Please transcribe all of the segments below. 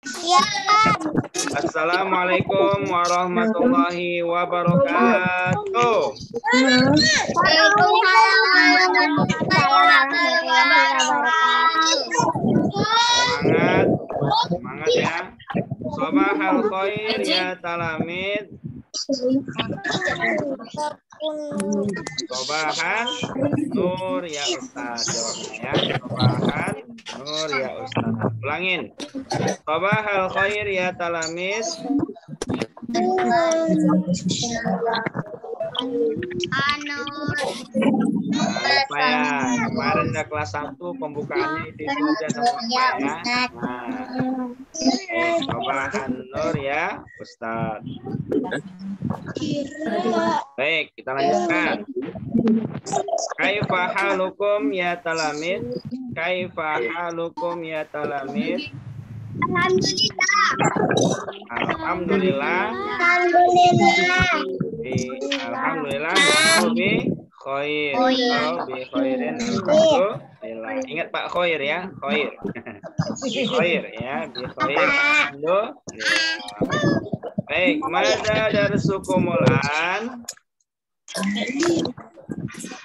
Iya. Assalamualaikum warahmatullahi wabarakatuh. Semangat, semangat ya. Sobahal khair ya talamid. Sobahan nur ya Ustaz. Jawabnya ya. Sobahan nur ya Ustaz. Ulangin. Sobahal khair ya talamid. Ya, kemarin udah kelas 1 pembukaannya itu aja sama ya. Sobahan nur ya Ustaz. Baik, kita lanjutkan. Kaifa halukum ya talamid? Kaifa halukum ya talamid? Alhamdulillah. Alhamdulillah. Bi khair. Bi khairin. Alhamdulillah. Ingat Pak Khair ya, Khair. Bi khair ya, bi khair. Alhamdulillah. Baik, mada darsukumul an?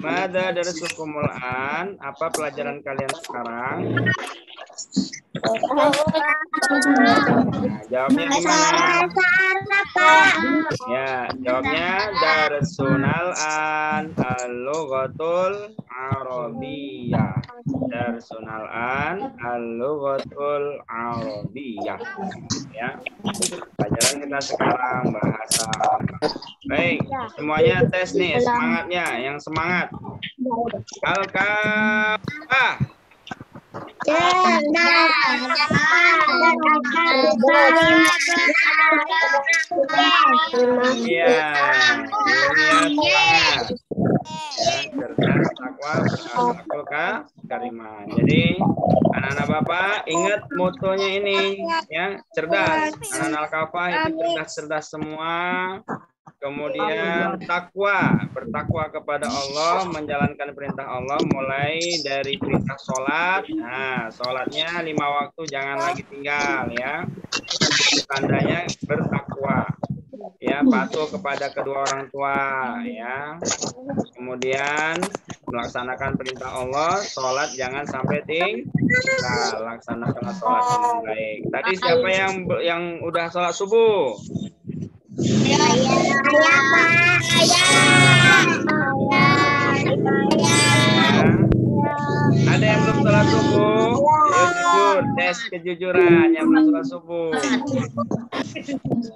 Mada darsukumul an? Apa pelajaran kalian sekarang? Jawabnya gimana? Ya, jawabnya darsunal an al-lughatul arabiyyah. Darsunal an al-lughatul arabiyyah. Ya. Pelajaran kita sekarang bahasa Arab. Baik, semuanya tes nih, semangatnya, yang semangat. Al-kafah. Iya, cerdas, takwa, berakhlak karimah. Jadi anak-anak Bapak ingat motonya ini ya, cerdas. Anak-anak Kafah itu cerdas-cerdas semua. Kemudian takwa, bertakwa kepada Allah, menjalankan perintah Allah mulai dari perintah sholat. Nah, sholatnya 5 waktu jangan lagi tinggal ya. Tandanya bertakwa. Ya, patuh kepada kedua orang tua ya. Kemudian melaksanakan perintah Allah, sholat jangan sampai tinggal, laksanakan sholat dengan baik. Tadi siapa yang udah sholat subuh? Ada yang belum sholat subuh? Ayo jujur, tes kejujuran yang belum sholat subuh.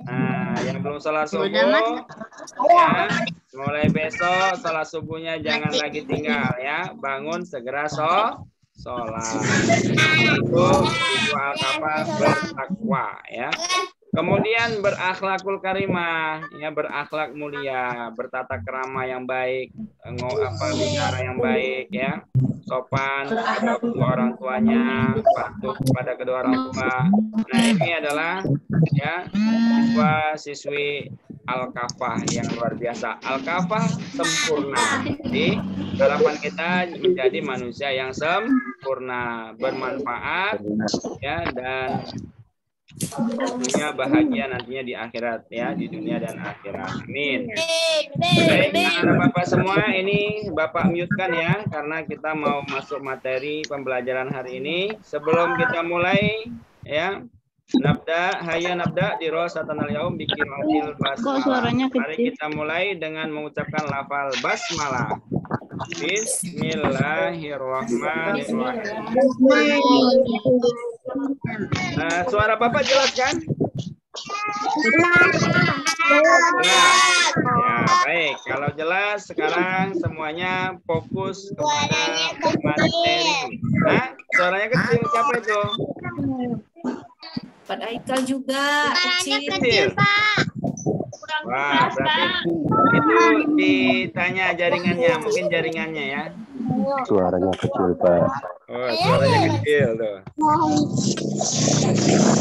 Nah, yang belum sholat subuh, ya, mulai besok sholat subuhnya jangan lagi tinggal ya, bangun segera sholat. Itu al-kafah bertakwa ya. Kemudian berakhlakul karimah, ya berakhlak mulia, bertata krama yang baik, bicara yang baik, ya sopan kepada kedua orang tuanya, patuh kepada kedua orang tua. Nah ini adalah ya siswa-siswi al-kafah yang luar biasa. Al-kafah sempurna. Jadi harapan kita menjadi manusia yang sempurna, bermanfaat, ya dan tentunya bahagia nantinya di akhirat ya, di dunia dan akhirat. Amin. Baik, anak Bapak semua, ini Bapak mute kan ya, karena kita mau masuk materi pembelajaran hari ini. Sebelum kita mulai ya, nabda dirasatan al-yaum bi qiraatil basmalah. Mari kita mulai dengan mengucapkan lafal basmalah. Bismillahirrahmanirrahim. Suara Bapak jelas kan? Jelas. Ya, baik. Kalau jelas, sekarang semuanya fokus kepada materi. Nah, suaranya kecil. Siapa itu? Pak Aikal juga kecil, Pak. Wah, berarti itu ditanya jaringannya, mungkin jaringannya ya. Suaranya kecil, Pak. Oh, suaranya kecil tuh.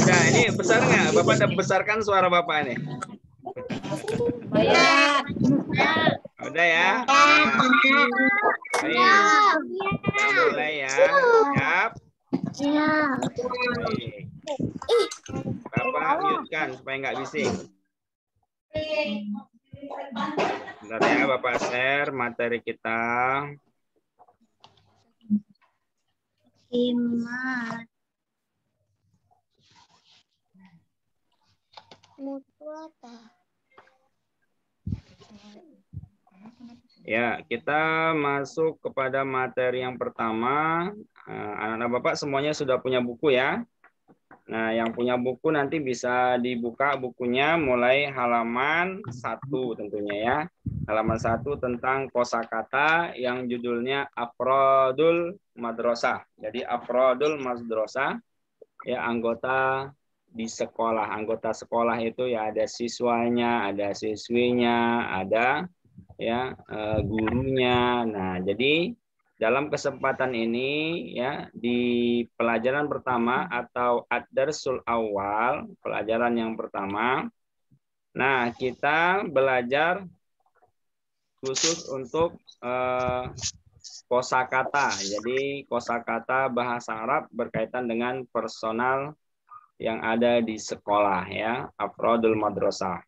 Nah, ini besar nggak? Bapak udah besarkan suara Bapak ini? ya. Udah ya? Nah, baik. Kita mulai ya. Siap? Baik. matikan supaya nggak bising. Bentar ya, Bapak share materi kita. Imat. Mutu apa? Ya, kita masuk kepada materi yang pertama. Anak-anak Bapak semuanya sudah punya buku ya. Nah, yang punya buku nanti bisa dibuka bukunya mulai halaman 1 tentunya ya. Halaman 1 tentang kosakata yang judulnya Afrodul Madrasah. Jadi Afrodul Madrasah ya, anggota di sekolah. Anggota sekolah itu ya ada siswanya, ada siswinya, ada ya gurunya. Nah, jadi dalam kesempatan ini ya di pelajaran pertama atau ad-darsul awal, pelajaran yang pertama. Nah, kita belajar khusus untuk kosakata. Jadi kosakata bahasa Arab berkaitan dengan personal yang ada di sekolah ya, Afrodul Madrasah.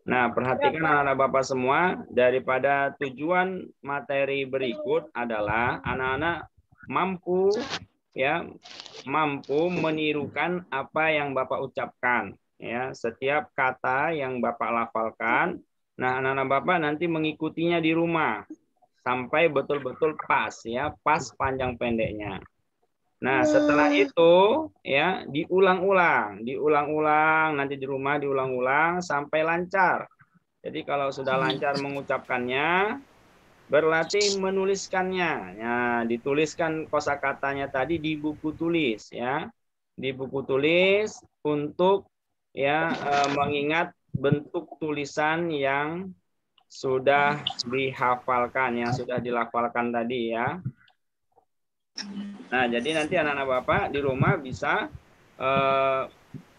Nah, perhatikan anak-anak Bapak semua, daripada tujuan materi berikut adalah anak-anak mampu menirukan apa yang Bapak ucapkan ya, setiap kata yang Bapak lafalkan. Nah, anak-anak Bapak nanti mengikutinya di rumah sampai betul-betul pas ya, pas panjang pendeknya. Nah, setelah itu ya diulang-ulang nanti di rumah diulang-ulang sampai lancar. Jadi kalau sudah lancar mengucapkannya, berlatih menuliskannya. Nah, dituliskan kosakatanya tadi di buku tulis ya. Di buku tulis untuk ya mengingat bentuk tulisan yang sudah dihafalkan, yang sudah dilafalkan tadi ya. Nah, jadi nanti anak-anak Bapak di rumah bisa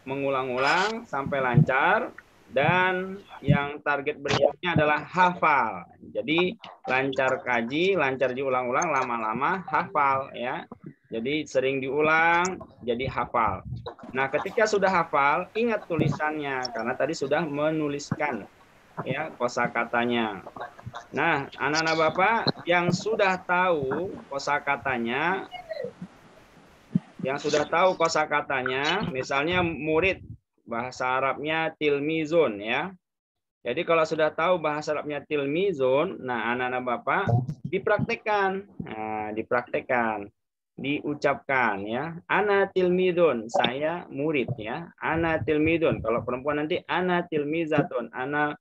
mengulang-ulang sampai lancar, dan yang target berikutnya adalah hafal. Jadi lancar kaji, lancar diulang-ulang, lama-lama hafal ya. Jadi sering diulang, jadi hafal. Nah, ketika sudah hafal, ingat tulisannya karena tadi sudah menuliskan ya kosakatanya. Nah, anak-anak Bapak yang sudah tahu kosakatanya, misalnya murid bahasa Arabnya tilmizun ya. Jadi kalau sudah tahu bahasa Arabnya tilmizun, nah anak-anak Bapak dipraktekkan. Nah, dipraktekkan, diucapkan ya. Ana tilmizun, saya murid ya. Ana tilmizun. Kalau perempuan nanti ana tilmizatun, ana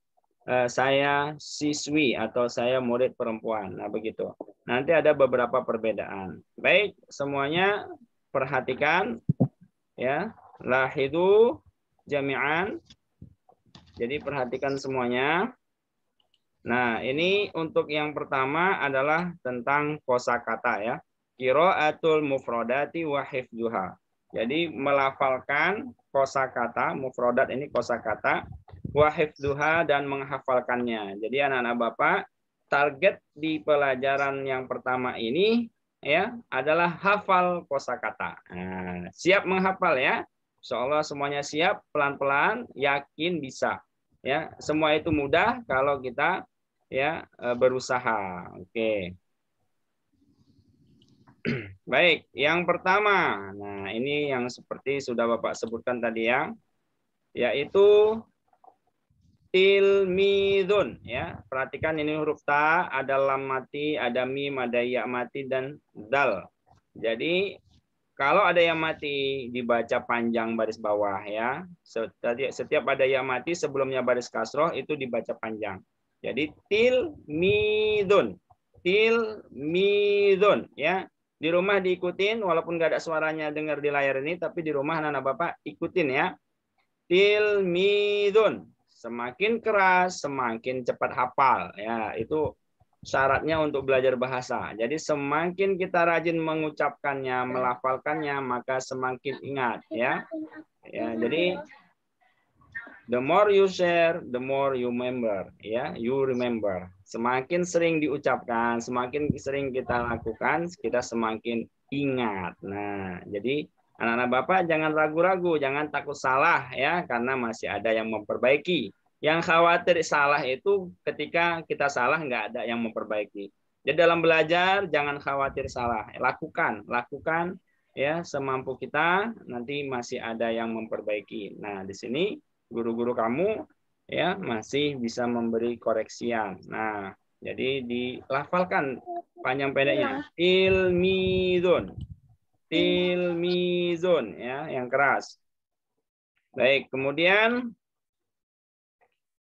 saya siswi atau saya murid perempuan. Nah, begitu. Nanti ada beberapa perbedaan. Baik, semuanya perhatikan ya. Lahidu jami'an. Jadi perhatikan semuanya. Nah, ini untuk yang pertama adalah tentang kosakata ya. Qiraatul mufradati wa hifdzuha. Jadi melafalkan kosakata, mufradat ini kosakata, wa hifdzuha dan menghafalkannya. Jadi anak-anak Bapak, target di pelajaran yang pertama ini ya adalah hafal kosakata. Nah, siap menghafal ya. Insyaallah semuanya siap, pelan-pelan, yakin bisa. Ya, semua itu mudah kalau kita ya berusaha. Oke. Baik, yang pertama. Nah, ini yang seperti sudah Bapak sebutkan tadi ya, yaitu tilmidun ya. Perhatikan ini huruf ta, ada lam mati, ada mim, ada ya mati dan dal. Jadi kalau ada yang mati dibaca panjang baris bawah ya. Setiap ada yang mati sebelumnya baris kasroh itu dibaca panjang. Jadi tilmidun. Tilmidun ya. Di rumah diikutin walaupun nggak ada suaranya dengar di layar ini, tapi di rumah anak-anak Bapak ikutin ya. Tilmidun. Semakin keras semakin cepat hafal ya. Itu syaratnya untuk belajar bahasa. Jadi semakin kita rajin mengucapkannya, melafalkannya, maka semakin ingat ya. Ya, jadi the more you share, the more you remember ya, you remember. Semakin sering diucapkan, semakin sering kita lakukan, kita semakin ingat. Nah, jadi Anak-anak Bapak jangan ragu-ragu, jangan takut salah ya, karena masih ada yang memperbaiki. Yang khawatir salah itu ketika kita salah nggak ada yang memperbaiki. Jadi dalam belajar jangan khawatir salah, lakukan ya semampu kita, nanti masih ada yang memperbaiki. Nah, di sini guru-guru kamu ya masih bisa memberi koreksian. Nah, jadi dilafalkan panjang pendeknya. Tilmizun. Tilmizun ya, yang keras. Baik, kemudian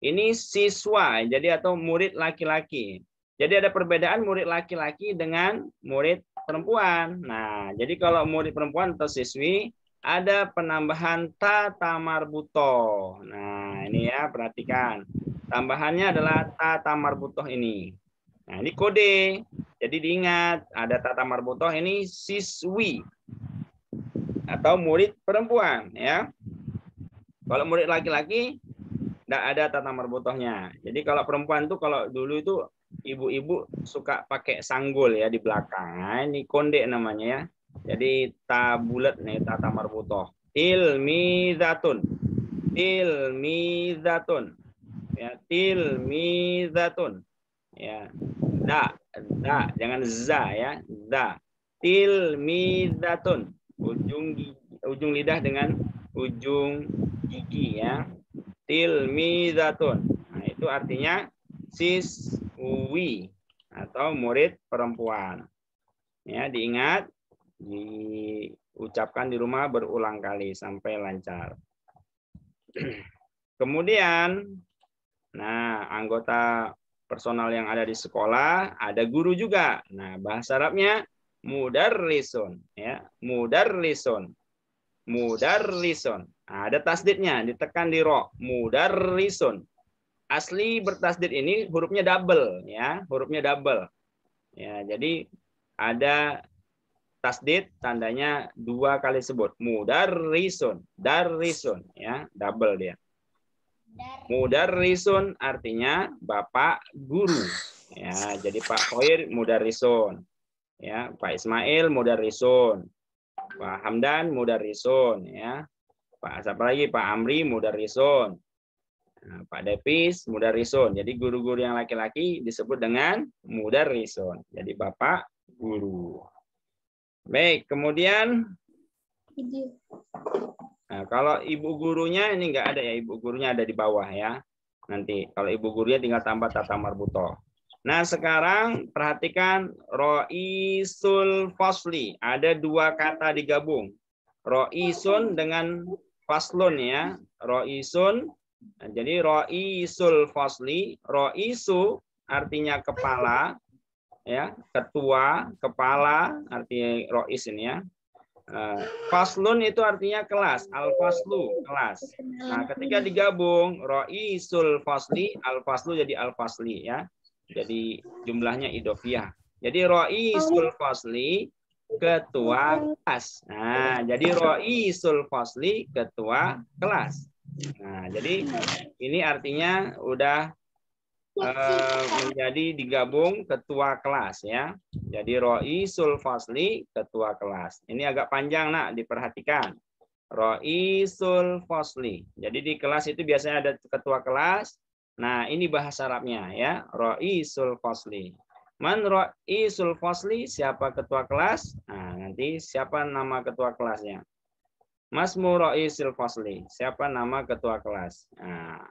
ini siswa, jadi atau murid laki-laki. Jadi ada perbedaan murid laki-laki dengan murid perempuan. Nah, jadi kalau murid perempuan atau siswi ada penambahan ta tamarbuto. Nah, ini ya perhatikan. Tambahannya adalah ta tamarbuto ini. Nah, ini kode. Jadi diingat, ada ta tamarbuto ini siswi atau murid perempuan ya. Kalau murid laki-laki tidak ada tata marbutohnya. Jadi kalau perempuan tuh kalau dulu itu ibu-ibu suka pakai sanggul ya di belakang. Nah, ini konde namanya ya. Jadi ta bulat nih tata marbutoh. Tilmizatun. Tilmizatun. Ya, tilmizatun. Ya. Da, jangan za ya. Da. Tilmizatun. Ujung lidah dengan ujung gigi ya. Tilmizatun. Nah, itu artinya siswi atau murid perempuan. Ya, diingat, diucapkan di rumah berulang kali sampai lancar. Kemudian, nah, anggota personal yang ada di sekolah, ada guru juga. Nah, bahasa Arabnya mudarrisun ya, mudarrisun. Mudarrisun. Nah, ada tasdidnya, ditekan di ro. Mudarrisun. Asli bertasdid ini hurufnya double ya, hurufnya double. Ya, jadi ada tasdid tandanya dua kali sebut. Mudarrisun, darrisun ya, double dia. Mudarrisun artinya Bapak guru. Ya, jadi Pak Khoir mudarrisun. Ya, Pak Ismail mudarrisun. Pak Hamdan mudarrisun ya. Pak siapa lagi? Pak Amri mudarrisun. Nah, Pak Depis mudarrisun. Jadi guru-guru yang laki-laki disebut dengan mudarrisun. Jadi Bapak guru. Baik, kemudian nah, kalau ibu gurunya ini enggak ada ya, ibu gurunya ada di bawah ya. Nanti kalau ibu gurunya tinggal tambah tata marbuto. Nah, sekarang perhatikan ro'isul fasli. Ada dua kata digabung. Ro'isun dengan faslun ya. Ro'isun. Nah, jadi ro'isul fasli. Ro'isu artinya kepala. Ya, ketua, kepala. Artinya ro'is ini ya. Faslun itu artinya kelas. Al-faslu, kelas. Nah, ketika digabung, ro'isul fasli, al-faslu jadi al-fasli ya. Jadi jumlahnya idofiyah. Jadi ro'isul fasli ketua kelas. Nah, jadi ro'isul fasli ketua kelas. Nah, jadi ini artinya udah menjadi digabung ketua kelas ya. Jadi ro'isul fasli ketua kelas. Ini agak panjang nak, diperhatikan. Ro'isul fasli. Jadi di kelas itu biasanya ada ketua kelas. Nah, ini bahasa Arabnya ya, ro'isul fasli. Man ro'isul fasli, siapa ketua kelas? Nah, nanti siapa nama ketua kelasnya? Masmu ro'isul fasli, siapa nama ketua kelas? Nah,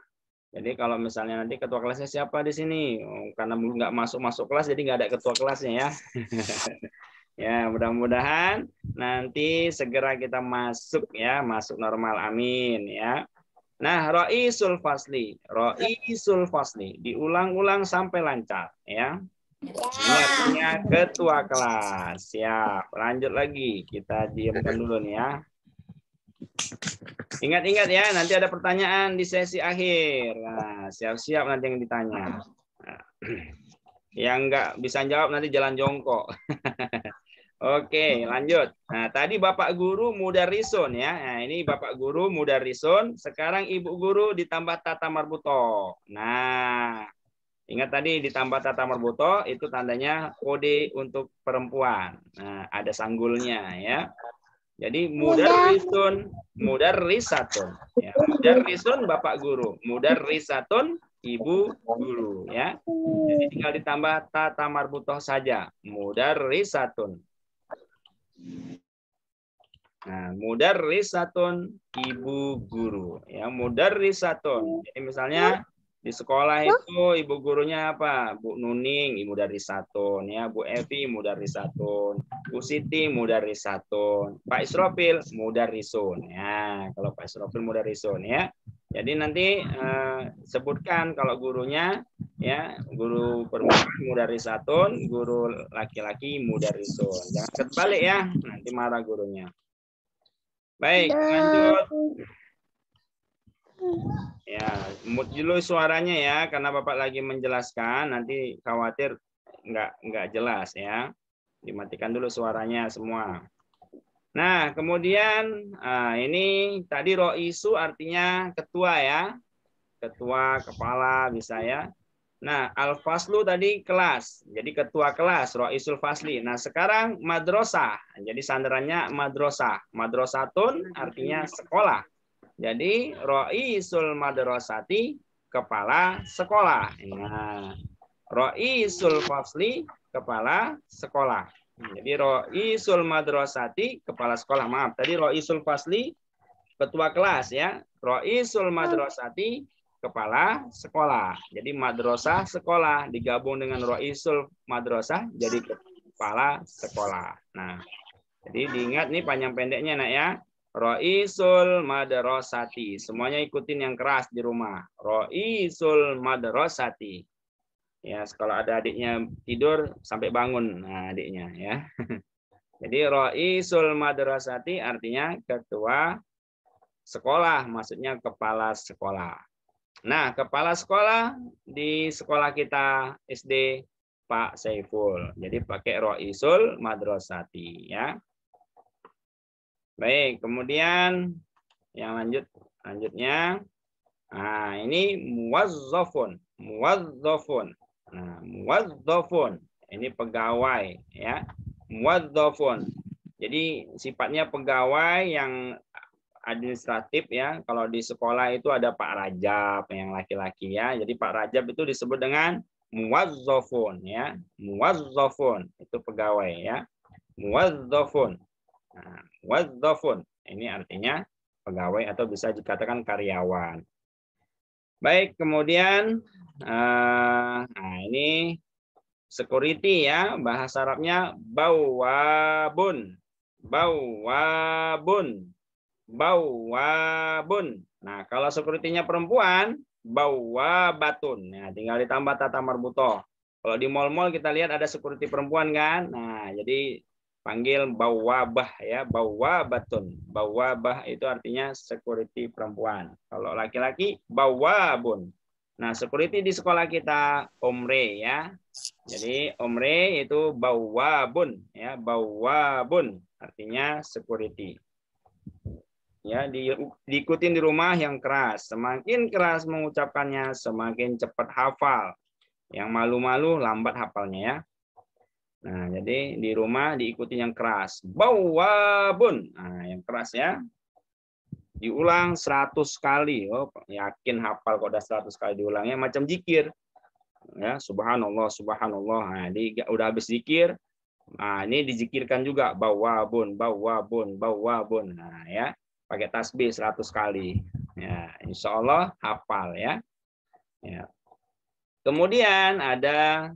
jadi kalau misalnya nanti ketua kelasnya siapa di sini? Karena belum nggak masuk kelas, jadi nggak ada ketua kelasnya ya. Ya, mudah-mudahan nanti segera kita masuk ya, masuk normal, amin ya. Nah, ro'isul fasli, ro'isul fasli diulang-ulang sampai lancar ya. Ini artinya ketua kelas. Siap. Lanjut lagi, kita diamkan dulu nih ya. Ingat-ingat ya, nanti ada pertanyaan di sesi akhir. Nah, siap-siap nanti yang ditanya. Nah, yang nggak bisa jawab nanti jalan jongkok. Oke, lanjut. Nah, tadi Bapak Guru mudarrisun ya. Nah, ini Bapak Guru mudarrisun. Sekarang Ibu Guru ditambah tata marbuto. Nah, ingat tadi ditambah tata marbuto itu tandanya kode untuk perempuan. Nah, ada sanggulnya ya. Jadi mudarrisatun. Ya, mudarrisun bapak guru, mudarrisatun ibu guru ya. Jadi tinggal ditambah ta marbutoh saja. Mudarrisatun. Nah, mudarrisatun ibu guru ya, mudarrisatun. Jadi misalnya di sekolah itu ibu gurunya apa? Bu Nuning, mudarrisatun ya, Bu Evi mudarrisatun, Bu Siti mudarrisatun, Pak Isrofil mudarrisun. Ya, kalau Pak Isrofil mudarrisun ya. Jadi nanti sebutkan kalau gurunya ya, guru perempuan mudarrisatun, guru laki-laki mudarrisun. Jangan terbalik ya, nanti marah gurunya. Baik, lanjut. Ya, mute dulu suaranya ya, karena Bapak lagi menjelaskan, nanti khawatir nggak jelas ya. Dimatikan dulu suaranya semua. Nah, kemudian ini tadi roisu artinya ketua ya. Ketua, kepala bisa ya. Nah, al-faslu tadi kelas. Jadi ketua kelas, roisul fasli. Nah, sekarang madrasah. Jadi sandarannya madrasah. Madrasatun artinya sekolah. Jadi roisul madrasati, kepala sekolah. Nah, roisul fasli, kepala sekolah. Jadi roisul madrasati, kepala sekolah. Maaf, tadi roisul fasli, ketua kelas ya. Roisul madrasati, kepala sekolah. Jadi madrasah sekolah digabung dengan roisul madrasah jadi kepala sekolah. Nah, jadi diingat nih panjang pendeknya nak ya. Roisul madrasati. Semuanya ikutin yang keras di rumah. Roisul madrasati. Ya, kalau ada adiknya tidur sampai bangun nah, adiknya ya. Jadi roisul madrasati artinya ketua sekolah, maksudnya kepala sekolah. Nah, kepala sekolah di sekolah kita SD Pak Saiful. Jadi pakai roisul madrasati ya. Baik, kemudian yang lanjutnya. Nah, ini muwazzafun. Muwazzafun. Nah, muwazzafun. Ini pegawai ya. Muwazzafun. Jadi sifatnya pegawai yang administratif ya. Kalau di sekolah itu ada Pak Rajab yang laki-laki ya. Jadi Pak Rajab itu disebut dengan muwazzafun ya. Muwazzafun itu pegawai ya. Muwazzafun. Nah, muwazzafun ini artinya pegawai atau bisa dikatakan karyawan. Baik, kemudian nah ini security ya. Bahasa Arabnya bawabun. Bawabun. Bawabun. Nah, kalau security-nya perempuan, bawabatun. Nah, tinggal ditambah tata marbutoh. Kalau di mal-mal kita lihat ada security perempuan kan? Nah, jadi panggil bawabah ya, bawabatun. Bawabah itu artinya security perempuan. Kalau laki-laki bawabun. Nah, security di sekolah kita omre ya. Jadi omre itu bawabun ya, bawabun artinya security. Ya, diikutin di rumah yang keras. Semakin keras mengucapkannya, semakin cepat hafal. Yang malu-malu lambat hafalnya ya. Nah, jadi di rumah diikuti yang keras. Bawabun. Nah, yang keras ya. Diulang 100 kali. Oh, yakin hafal kok udah 100 kali diulangnya macam zikir. Ya, subhanallah, subhanallah. Nah, udah habis zikir. Nah, ini dizikirkan juga bawabun, bawabun, bawabun. Nah, ya. Pakai tasbih 100 kali. Ya, insya Allah hafal ya. Ya. Kemudian ada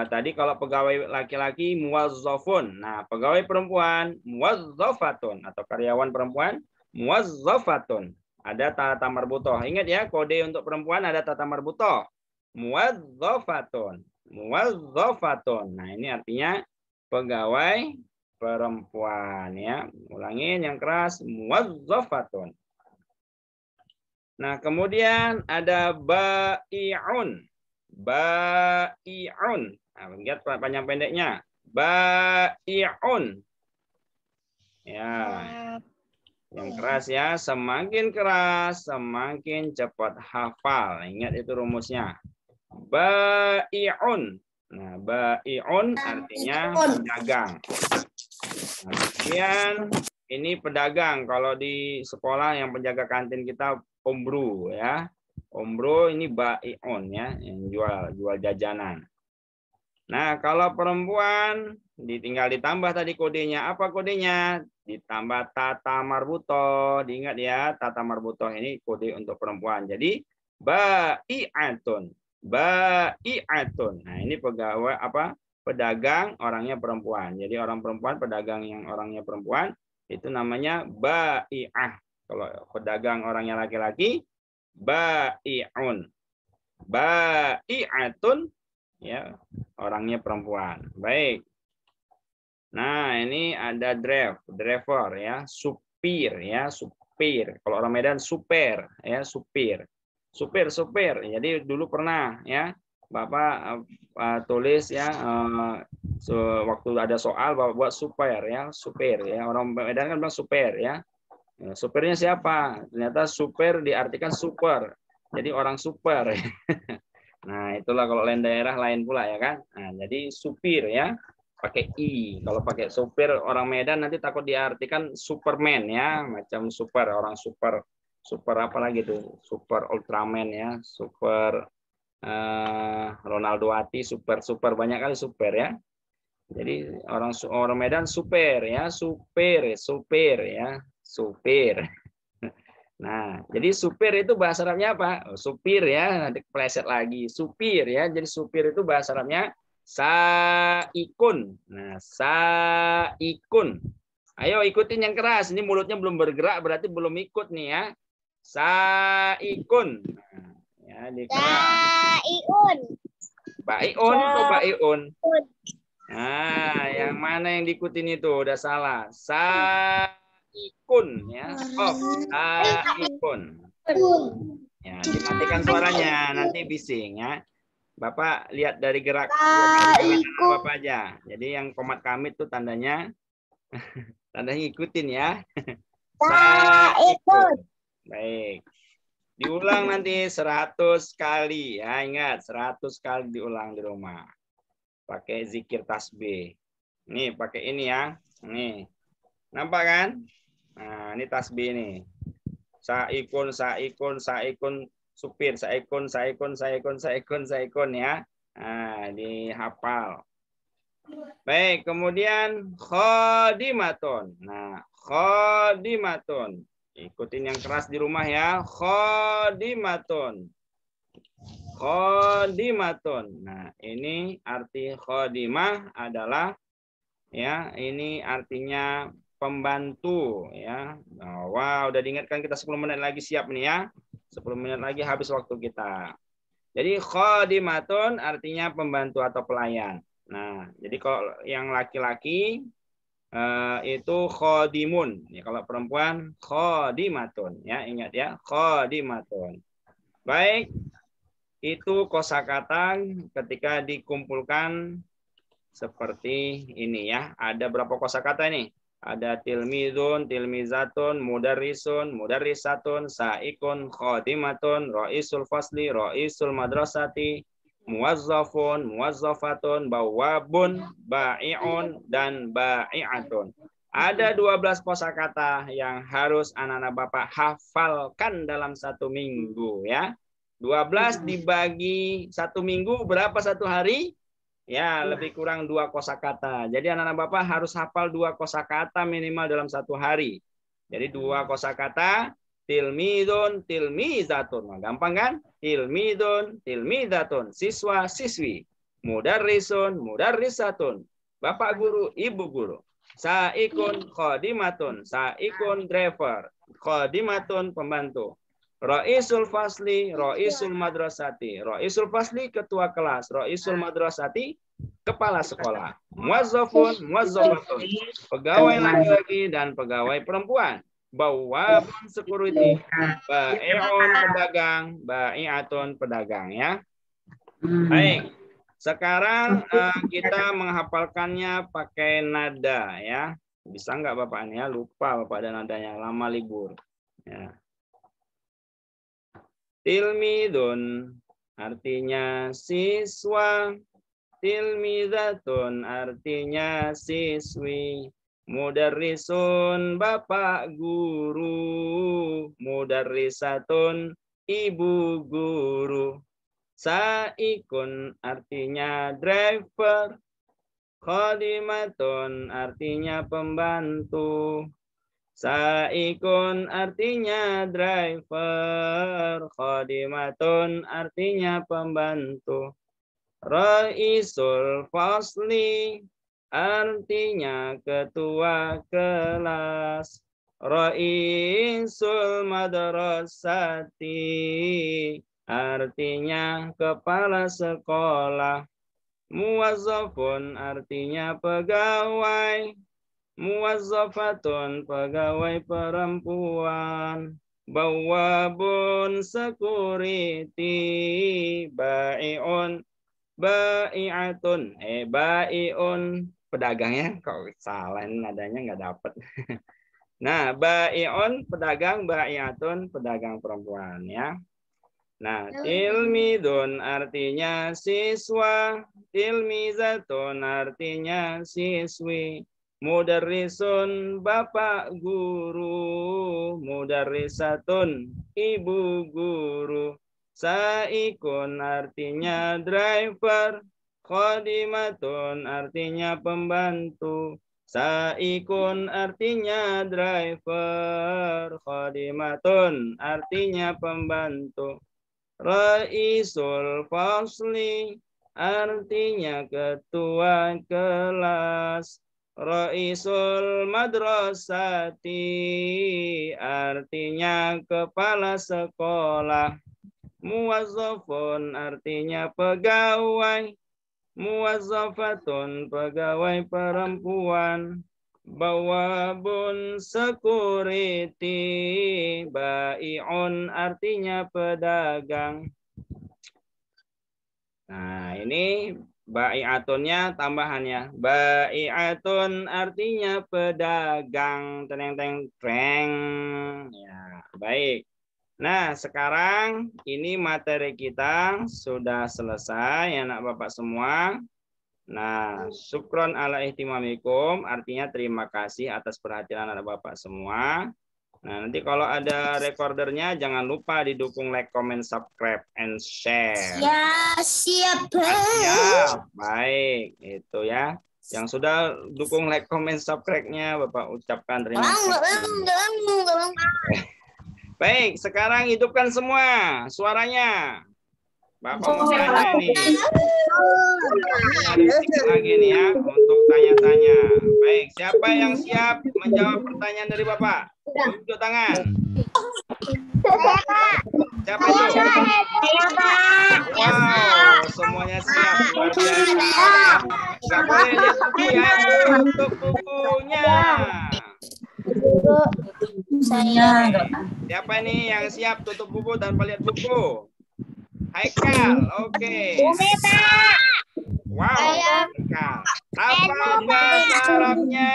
tadi kalau pegawai laki-laki muwazzafun. Nah, pegawai perempuan muwazzafatun atau karyawan perempuan muwazzafatun. Ada tata marbutoh. Ingat ya, kode untuk perempuan ada tata marbutoh. Muwazzafatun. Muwazzafatun. Nah, ini artinya pegawai perempuan ya. Ulangin yang keras, muwazzafatun. Nah, kemudian ada bai'un. Bai'un. Nah, lihat panjang pendeknya. Bai'un. Ya. Yang keras ya, semakin keras, semakin cepat hafal. Ingat itu rumusnya. Bai'un. Nah, bai'un artinya pedagang. Nah, kemudian ini pedagang. Kalau di sekolah yang penjaga kantin kita ombru ya. Ombro ini bai'un ya, yang jual jajanan. Nah, kalau perempuan tinggal ditambah tadi kodenya. Apa kodenya? Ditambah tata marbutoh. Diingat ya, tata marbutoh ini kode untuk perempuan. Jadi bai'atun. Bai'atun. Nah, ini pegawai apa? Pedagang orangnya perempuan. Jadi orang perempuan, pedagang yang orangnya perempuan itu namanya bai'ah. Kalau pedagang orangnya laki-laki, bai'un. Bai'atun ya, orangnya perempuan. Baik. Nah, ini ada driver ya, supir ya, supir. Kalau orang Medan super ya, supir. Supir. Jadi dulu pernah ya, Bapak tulis ya waktu ada soal Bapak buat supir ya, supir ya. Orang Medan kan bilang super ya. Supirnya siapa? Ternyata super diartikan super. Jadi orang super. Nah, itulah kalau lain daerah lain pula ya kan. Nah, jadi supir ya, pakai i. Kalau pakai supir orang Medan nanti takut diartikan Superman ya, macam super orang super apa lagi tuh? Super Ultraman ya, super Ronaldo Ati, super banyak kali super ya. Jadi orang Medan super ya, supir ya, supir. Nah, jadi supir itu bahasa Arabnya apa? Supir ya, nanti pleset lagi. Supir ya, jadi supir itu bahasa Arabnya saikun. Nah, saikun. Ayo ikutin yang keras. Ini mulutnya belum bergerak, berarti belum ikut nih ya. Saikun. Nah, ya, Saiun. Baiun atau baiun? Nah, yang mana yang diikutin itu? Udah salah. Saikun ya. Oh, saikun. Ya, dimatikan suaranya, nanti bising ya. Bapak lihat dari gerak Bapak aja. Jadi yang komat kamit tuh tandanya ikutin ya. Saikun. Baik. Diulang nanti 100 kali ya. Ingat, 100 kali diulang di rumah. Pakai zikir tasbih. Nih, pakai ini ya. Nih. Nampak kan? Nah, ini tasbih nih. Saikun, supir, saikun ya. Nah, dihafal. Baik, kemudian khodimatun. Nah, khodimatun. Ikutin yang keras di rumah ya. Khodimatun. Khodimatun. Nah, ini arti khodimah adalah ya, ini artinya pembantu ya. Wow, udah diingatkan kita 10 menit lagi siap nih ya. 10 menit lagi habis waktu kita. Jadi khodimatun artinya pembantu atau pelayan. Nah, jadi kalau yang laki-laki itu khodimun. Ya, kalau perempuan khodimatun ya, ingat ya, khodimatun. Baik. Itu kosakata ketika dikumpulkan seperti ini ya. Ada berapa kosakata ini? Ada tilmizun, tilmizatun, mudarrisun, mudarrisatun, saikun, khodimatun, roisul fasli, roisul madrasati, muwazzafun, muwazzafatun, bawabun, ba'i'un, dan ba'i'atun. Ada 12 kosakata yang harus anak-anak Bapak hafalkan dalam satu minggu ya. 12 dibagi satu minggu berapa satu hari? Ya, lebih kurang 2 kosakata. Jadi anak-anak Bapak harus hafal 2 kosakata minimal dalam satu hari. Jadi 2 kosakata, tilmidun, tilmizatun. Nah, gampang kan? Tilmidun, tilmizatun, siswa, siswi. Mudarrisun, mudarrisatun. Bapak guru, ibu guru. Saikun, khodimatun. Saikun, driver. Khodimatun, pembantu. Roisul fasli, roisul madrasati. Roisul fasli, ketua kelas. Roisul madrasati, kepala sekolah. Muwazzafun, muwazzafatun. Pegawai laki-laki dan pegawai perempuan. Bawabun, security. Ba'i'un, pedagang. Ba'i'atun, pedagang ya. Baik. Sekarang kita menghafalkannya pakai nada ya. Bisa nggak Bapak ya? Lupa Bapak ada nadanya, lama libur. Ya. Tilmidun artinya siswa, tilmidatun artinya siswi, Mudarrisun bapak guru. Mudarrisatun ibu guru. Saikun artinya driver. Khadimatun artinya pembantu. Saikun artinya driver. Khadimatun artinya pembantu. Raisul fasli artinya ketua kelas. Raisul madrasati artinya kepala sekolah. Muwazzafun artinya pegawai. Muwazzafatun pegawai perempuan. Bawabun security. Bai'un bai'atun. Bai'un pedagangnya kok salah nadanya nggak dapet. Nah, bai'un pedagang, bai'atun pedagang perempuan ya. Nah, tilmidun artinya siswa, tilmizatun artinya siswi, mudarrisun bapak guru, mudarrisatun ibu guru, saikun artinya driver, khadimatun artinya pembantu, saikun artinya driver, khadimatun artinya pembantu. Raisul fasli artinya ketua kelas. Raisul madrasati artinya kepala sekolah. Muwazzafun artinya pegawai. Muwazzafatun pegawai perempuan. Bawabun security. Bai'un artinya pedagang. Nah, ini bai'atunnya tambahannya. Bai'atun artinya pedagang. Teng. Ya, baik. Nah, sekarang ini materi kita sudah selesai anak Bapak semua. Nah, syukron ala ihtimamikum artinya terima kasih atas perhatian anak Bapak semua. Nah, nanti kalau ada recordernya jangan lupa didukung like, comment, subscribe, and share. Ya, siap. Ya, baik. Itu ya. Yang sudah dukung like, comment, subscribe-nya Bapak ucapkan terima kasih. Baik, sekarang hidupkan semua suaranya. Bapak mau tanya nih. Ada sedikit lagi nih ya untuk tanya-tanya. Baik, siapa yang siap menjawab pertanyaan dari Bapak? Tunjuk tangan. Siapa itu? Wow, semuanya siap. Luar biasa. Gak boleh lihat buku ya, tutup bukunya. Siapa nih yang siap tutup buku dan lihat buku? Haikal, oke. Wow, Haikal. Apa bahasa Arabnya?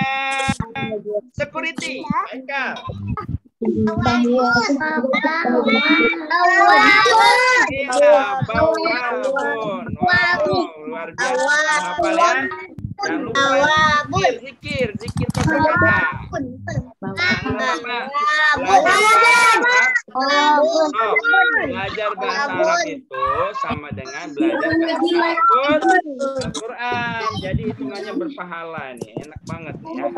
Security, Haikal. Iya, bawabun. Wow, luar biasa. Hafal ya. Jangan lupa zikir kosakata. Belajar bahasa Arab itu sama dengan belajar bahasa Al-Quran. Jadi hitungannya berpahala nih, enak banget ya.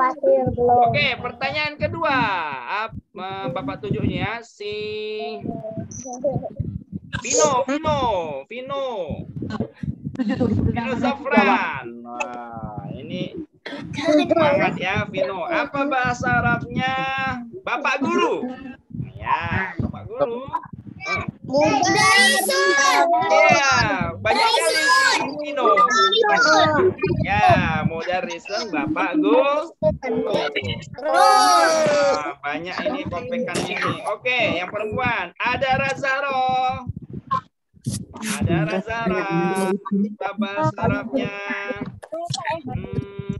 Oke, pertanyaan kedua. Bapak tunjuknya si Vino Zafran. Nah, ini semangat ya Vino. Apa bahasa Arabnya Bapak Guru? Ya, Bapak Guru. Ya, banyak kali Vino. Ya, mudarrisun Bapak Guru. Banyak ini kompekannya nih. Oke, yang perempuan ada Razaro. Ada Razara, bahasa Arabnya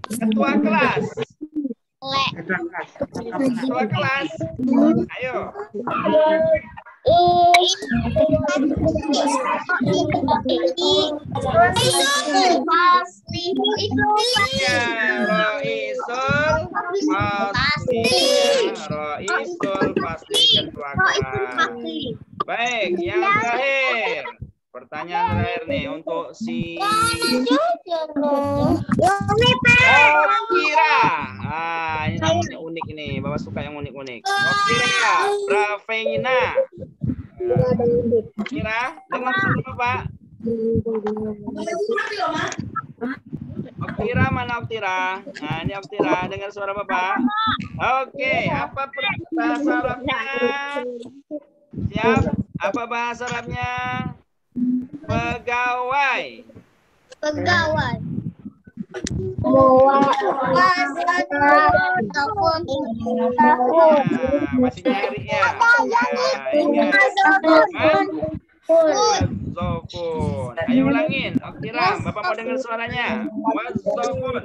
ketua kelas. Ketua kelas. Ayo. Fasli. Raisul Fasli ketua kelas. Baik, yang terakhir. Pertanyaan terakhir nih untuk si Okira. Ini namanya unik ini. Bapak suka yang unik-unik. Okira, Bravena. Okira, dengar suara Bapak. Okira, mana Okira? Nah, ini Okira, dengar suara Bapak. Oke, apa bahasa Arabnya? Siap? Apa bahasa Arabnya? Pegawai. Pegawai. Masih nyari ya. Wazofun. Ayo ulangin. Okira, Bapak mau dengar suaranya. Wazofun.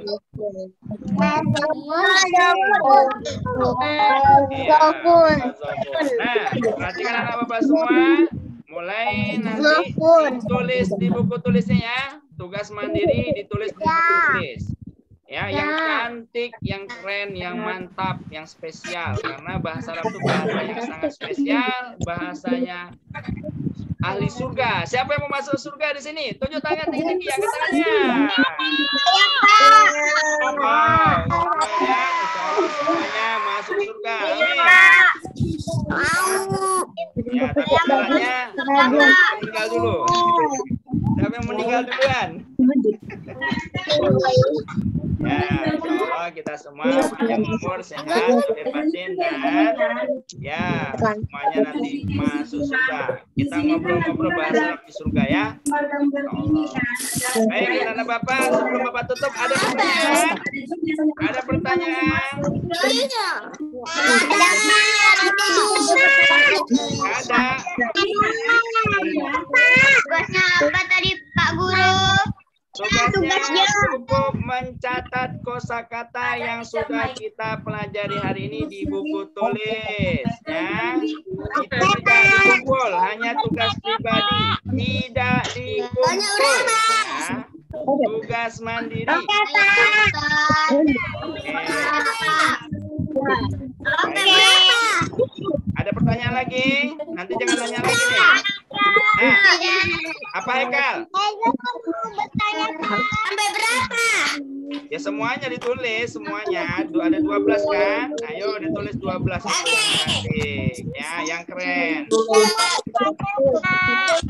Nah, perhatikan anak Bapak semua. Mulai nanti ditulis di buku tulisnya ya. Tugas mandiri ditulis di buku tulis. Ya, yang cantik, yang keren, yang mantap, yang spesial. Karena bahasa Arab itu bahasa yang sangat spesial, bahasanya ahli surga. Siapa yang mau masuk surga di sini? Tunjuk tangan tinggi-tinggi, angkat tangannya. Wow, semuanya, insya Allah semuanya masuk surga. Amin. Ya, tapi caranya meninggal dulu. Siapa yang meninggal duluan? Ya, insya Allah kita semua panjang umur, sehat, lahir batin, dan ya semuanya nanti masuk surga. Kita ngobrol-ngobrol bahasa Arab di surga ya. Baik, anak Bapak, sebelum Bapak tutup ada pertanyaan? Ada pertanyaan? Ada. Tugasnya apa tadi Pak Guru? Tugasnya cukup mencatat kosakata yang sudah kita pelajari hari ini di buku tulis. Ya, itu tidak dikumpul, hanya tugas pribadi, tidak dikumpul. Ya. Tugas mandiri. Oke. Ada pertanyaan lagi? Nanti jangan tanya lagi nih. Nah, apa Hekal? Sampai berapa? Ya semuanya ditulis, semuanya. Ada 12 kan? Ayo ditulis 12 cantik. Ya, yang keren.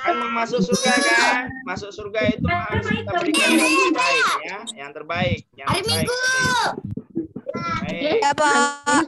Kan mau masuk surga kan? Masuk surga itu harus kita berikan yang terbaik ya, yang terbaik, yang terbaik. Baik. Ya, Pak.